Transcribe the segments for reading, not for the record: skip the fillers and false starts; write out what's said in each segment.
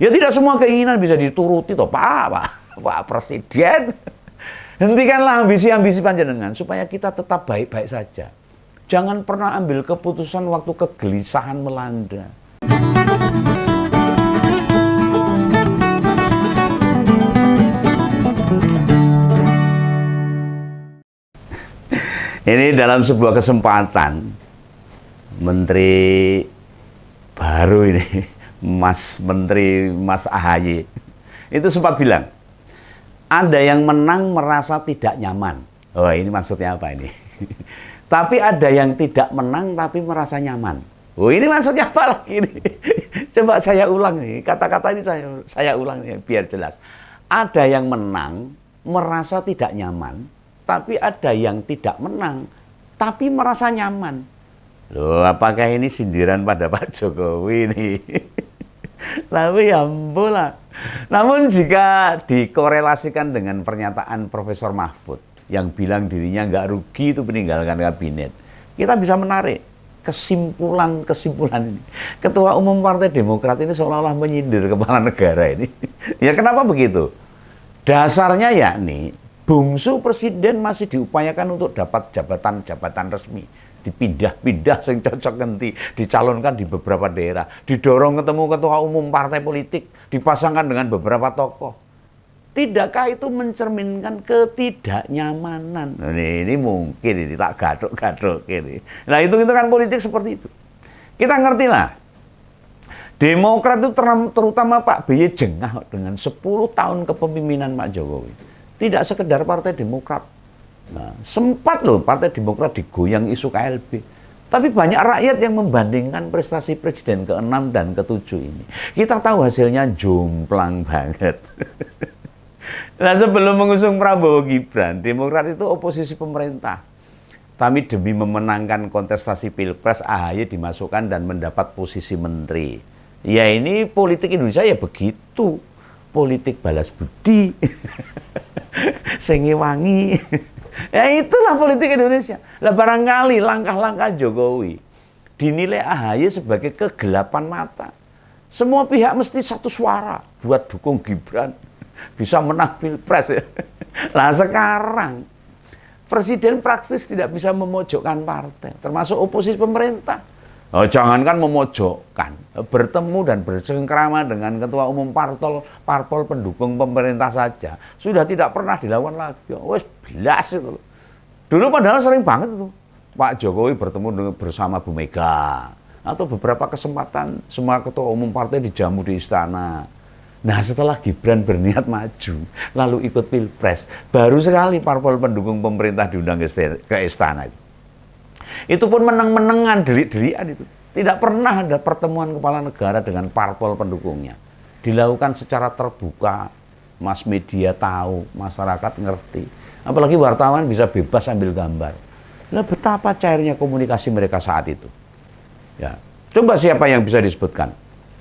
Ya tidak semua keinginan bisa dituruti toh Pak Presiden. Hentikanlah ambisi-ambisi panjenengan supaya kita tetap baik-baik saja. Jangan pernah ambil keputusan waktu kegelisahan melanda. Ini dalam sebuah kesempatan, Menteri baru ini, Mas AHY, itu sempat bilang, ada yang menang merasa tidak nyaman. Oh, ini maksudnya apa ini? Tapi ada yang tidak menang tapi merasa nyaman. Oh, ini maksudnya apa lagi ini? Coba saya ulang nih, kata-kata ini saya ulang nih biar jelas. Ada yang menang merasa tidak nyaman, tapi ada yang tidak menang tapi merasa nyaman. Loh, apakah ini sindiran pada Pak Jokowi nih? Tapi ya ampun lah. Namun jika dikorelasikan dengan pernyataan Profesor Mahfud yang bilang dirinya nggak rugi itu meninggalkan kabinet, kita bisa menarik kesimpulan ini. Ketua Umum Partai Demokrat ini seolah-olah menyindir kepala negara ini. Ya kenapa begitu? Dasarnya yakni bungsu presiden masih diupayakan untuk dapat jabatan-jabatan resmi. Dipindah-pindah sing cocok ganti, dicalonkan di beberapa daerah, didorong ketemu ketua umum partai politik, dipasangkan dengan beberapa tokoh. Tidakkah itu mencerminkan ketidaknyamanan? Ini mungkin ini tak gaduk-gaduk ini. Nah, itu kan politik seperti itu. Kita ngertilah. Demokrat itu terutama Pak BY jengah dengan 10 tahun kepemimpinan Pak Jokowi. Tidak sekedar Partai Demokrat. Nah, sempat loh Partai Demokrat digoyang isu KLB. Tapi banyak rakyat yang membandingkan prestasi Presiden ke-6 dan ke-7 ini. Kita tahu hasilnya jomplang banget. Nah, sebelum mengusung Prabowo Gibran, Demokrat itu oposisi pemerintah. Tapi demi memenangkan kontestasi Pilpres, AHY dimasukkan dan mendapat posisi menteri. Ya ini politik Indonesia ya begitu. Politik balas budi. Sengiwangi. Ya itulah politik Indonesia. Lah barangkali langkah-langkah Jokowi dinilai AHY sebagai kegelapan mata. Semua pihak mesti satu suara buat dukung Gibran. Bisa menang Pilpres ya. Lah sekarang presiden praktis tidak bisa memojokkan partai, termasuk oposisi pemerintah. Oh, jangankan memojokkan, bertemu dan bersengkrama dengan ketua umum parpol pendukung pemerintah saja sudah tidak pernah dilakukan lagi. Wes belas itu. Dulu padahal sering banget itu Pak Jokowi bertemu bersama Bu Mega atau beberapa kesempatan semua ketua umum partai dijamu di istana. Nah, setelah Gibran berniat maju lalu ikut Pilpres, baru sekali parpol pendukung pemerintah diundang ke istana itu. Itu pun menang-menangan, delik-delikan itu. Tidak pernah ada pertemuan kepala negara dengan parpol pendukungnya. Dilakukan secara terbuka, mass media tahu, masyarakat ngerti. Apalagi wartawan bisa bebas ambil gambar. Nah, betapa cairnya komunikasi mereka saat itu. Ya. Coba siapa yang bisa disebutkan?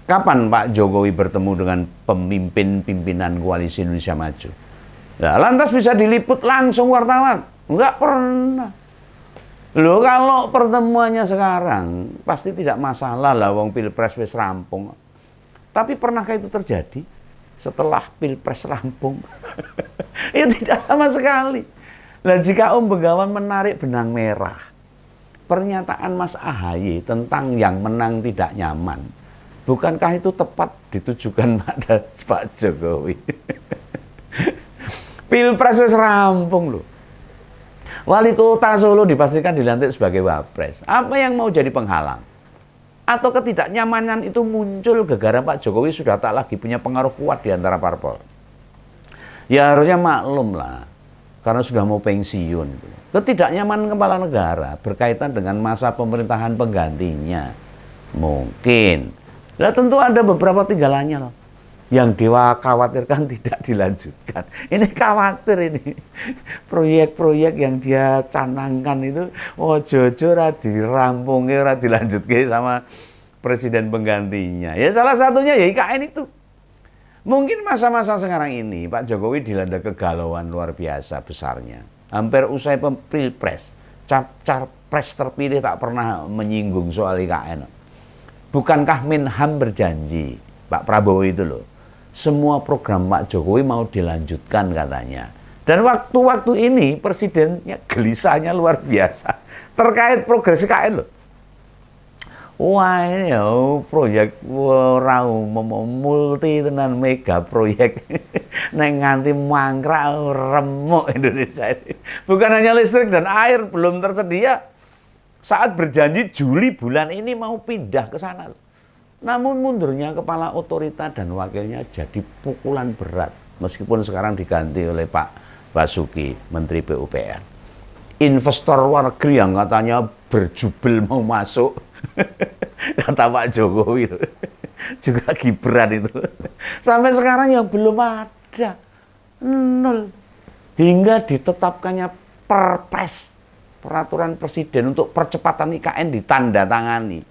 Kapan Pak Jokowi bertemu dengan pemimpin-pimpinan Koalisi Indonesia Maju? Ya, lantas bisa diliput langsung wartawan? Enggak pernah. Loh, kalau pertemuannya sekarang pasti tidak masalah lah, wong Pilpres wis rampung. Tapi pernahkah itu terjadi setelah Pilpres rampung? Ya tidak sama sekali. Nah, jika Om Begawan menarik benang merah pernyataan Mas AHY tentang yang menang tidak nyaman, bukankah itu tepat ditujukan pada Pak Jokowi? Pilpres wis rampung loh. Wali kota Solo dipastikan dilantik sebagai wapres. Apa yang mau jadi penghalang? Atau ketidaknyamanan itu muncul gara-gara Pak Jokowi sudah tak lagi punya pengaruh kuat di antara parpol? Ya harusnya maklum lah, karena sudah mau pensiun. Ketidaknyamanan kepala negara berkaitan dengan masa pemerintahan penggantinya. Mungkin. Nah, tentu ada beberapa tinggalannya loh. Yang Dewa khawatirkan tidak dilanjutkan. Ini khawatir ini. Proyek-proyek yang dia canangkan itu, oh jojo ora dirampungke, ora dilanjutke sama presiden penggantinya. Ya salah satunya ya IKN itu. Mungkin masa-masa sekarang ini Pak Jokowi dilanda kegalauan luar biasa besarnya. Hampir usai Pilpres, capres terpilih tak pernah menyinggung soal IKN. Bukankah Menhan berjanji, Pak Prabowo itu loh, semua program Pak Jokowi mau dilanjutkan katanya. Dan waktu-waktu ini presidennya gelisahnya luar biasa terkait progres IKN loh. Wah ini ya proyek rau multi tenan mega proyek neng nganti mangkrak remuk Indonesia ini. Bukan hanya listrik dan air belum tersedia. Saat berjanji Juli bulan ini mau pindah ke sana. Namun mundurnya kepala otorita dan wakilnya jadi pukulan berat. Meskipun sekarang diganti oleh Pak Basuki, Menteri PUPR. Investor luar negeri yang katanya berjubel mau masuk. Kata Pak Jokowi juga Gibran itu sampai sekarang yang belum ada, nol. Hingga ditetapkannya Perpres, peraturan presiden untuk percepatan IKN ditandatangani.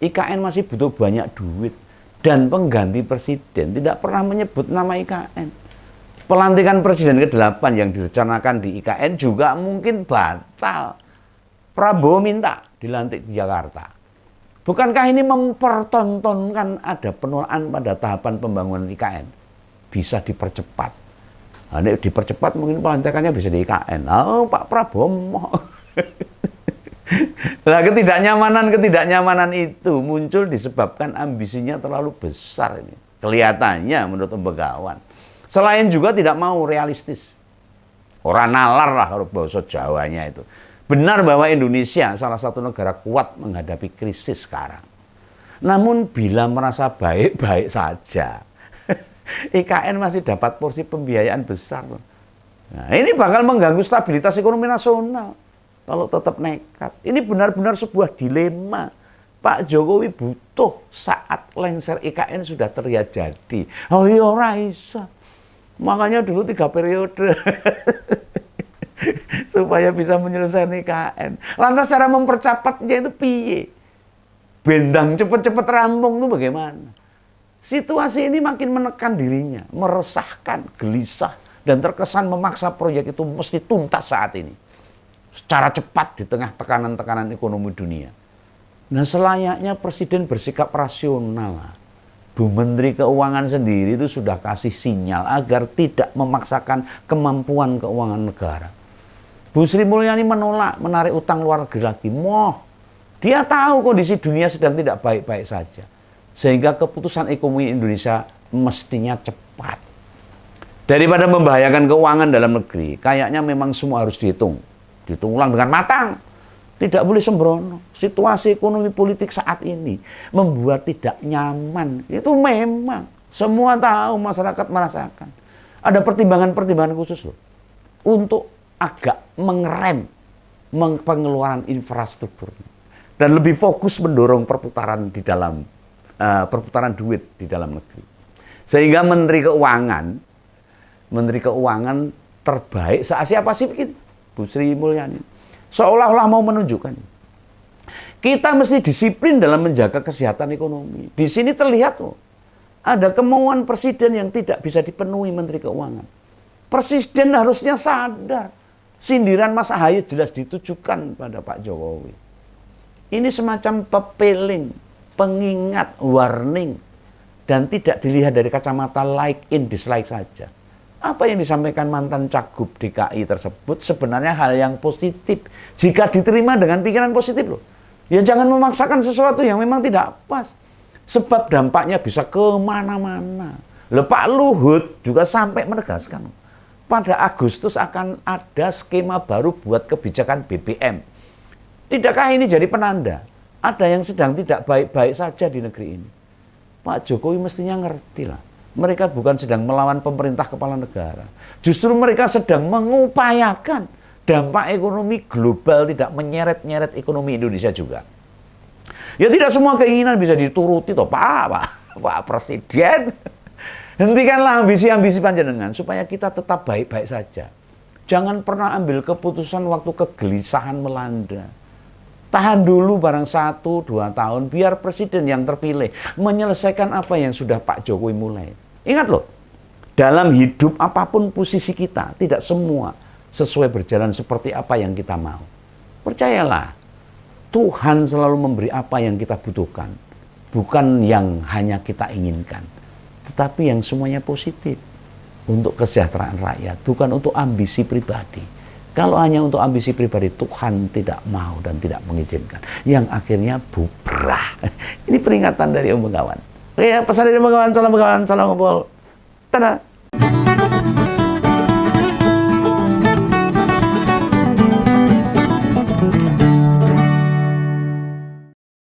IKN masih butuh banyak duit dan pengganti presiden tidak pernah menyebut nama IKN. Pelantikan presiden ke-8 yang direncanakan di IKN juga mungkin batal. Prabowo minta dilantik di Jakarta. Bukankah ini mempertontonkan ada penolakan pada tahapan pembangunan IKN? Bisa dipercepat. Nah, dipercepat mungkin pelantikannya bisa di IKN. Oh, Pak Prabowo mau. Nah, ketidaknyamanan itu muncul disebabkan ambisinya terlalu besar ini. Kelihatannya menurut Begawan. Selain juga tidak mau realistis. Orang nalar lah kalau bahasa Jawanya itu. Benar bahwa Indonesia salah satu negara kuat menghadapi krisis sekarang. Namun bila merasa baik-baik saja, IKN masih dapat porsi pembiayaan besar. Nah, ini bakal mengganggu stabilitas ekonomi nasional kalau tetap nekat. Ini benar-benar sebuah dilema. Pak Jokowi butuh saat lengser IKN sudah terlihat jadi. Oh iya Raisa. Makanya dulu 3 periode. Supaya bisa menyelesaikan IKN. Lantas cara mempercepatnya itu piye? Bendang cepet-cepet rampung itu bagaimana? Situasi ini makin menekan dirinya, meresahkan, gelisah, dan terkesan memaksa proyek itu mesti tuntas saat ini. Secara cepat di tengah tekanan-tekanan ekonomi dunia. Nah selayaknya presiden bersikap rasional. Bu Menteri Keuangan sendiri itu sudah kasih sinyal agar tidak memaksakan kemampuan keuangan negara. Bu Sri Mulyani menolak menarik utang luar negeri lagi. Dia tahu kondisi dunia sedang tidak baik-baik saja. Sehingga keputusan ekonomi Indonesia mestinya cepat. Daripada membahayakan keuangan dalam negeri, kayaknya memang semua harus dihitung. Dihitung ulang dengan matang. Tidak boleh sembrono. Situasi ekonomi politik saat ini membuat tidak nyaman. Itu memang. Semua tahu, masyarakat merasakan. Ada pertimbangan-pertimbangan khusus loh. Untuk agak mengerem pengeluaran infrastruktur dan lebih fokus mendorong perputaran di dalam perputaran duit di dalam negeri. Sehingga Menteri Keuangan terbaik se-Asia Pasifik ini, Bu Sri Mulyani, seolah-olah mau menunjukkan kita mesti disiplin dalam menjaga kesehatan ekonomi. Di sini terlihat loh, ada kemauan presiden yang tidak bisa dipenuhi Menteri Keuangan. Presiden harusnya sadar. Sindiran Mas Ahaye jelas ditujukan pada Pak Jokowi. Ini semacam pepeling, pengingat, warning, dan tidak dilihat dari kacamata like in, dislike saja. Apa yang disampaikan mantan Cagup DKI tersebut sebenarnya hal yang positif. Jika diterima dengan pikiran positif loh. Ya jangan memaksakan sesuatu yang memang tidak pas. Sebab dampaknya bisa kemana-mana. Loh, Pak Luhut juga sampai menegaskan. Pada Agustus akan ada skema baru buat kebijakan BBM. Tidakkah ini jadi penanda? Ada yang sedang tidak baik-baik saja di negeri ini. Pak Jokowi mestinya ngerti lah. Mereka bukan sedang melawan pemerintah kepala negara. Justru mereka sedang mengupayakan dampak ekonomi global tidak menyeret-nyeret ekonomi Indonesia juga. Ya tidak semua keinginan bisa dituruti toh Pak Presiden. Hentikanlah ambisi-ambisi panjenengan supaya kita tetap baik-baik saja. Jangan pernah ambil keputusan waktu kegelisahan melanda. Tahan dulu barang 1-2 tahun biar presiden yang terpilih menyelesaikan apa yang sudah Pak Jokowi mulai. Ingat loh, dalam hidup apapun posisi kita, tidak semua sesuai berjalan seperti apa yang kita mau. Percayalah, Tuhan selalu memberi apa yang kita butuhkan, bukan yang hanya kita inginkan. tetapi yang semuanya positif untuk kesejahteraan rakyat, bukan untuk ambisi pribadi. Kalau hanya untuk ambisi pribadi, Tuhan tidak mau dan tidak mengizinkan. Yang akhirnya bubrah. Ini peringatan dari Om Bengawan. Oke, pesan dari Om Bengawan, salam ngumpul. Dadah.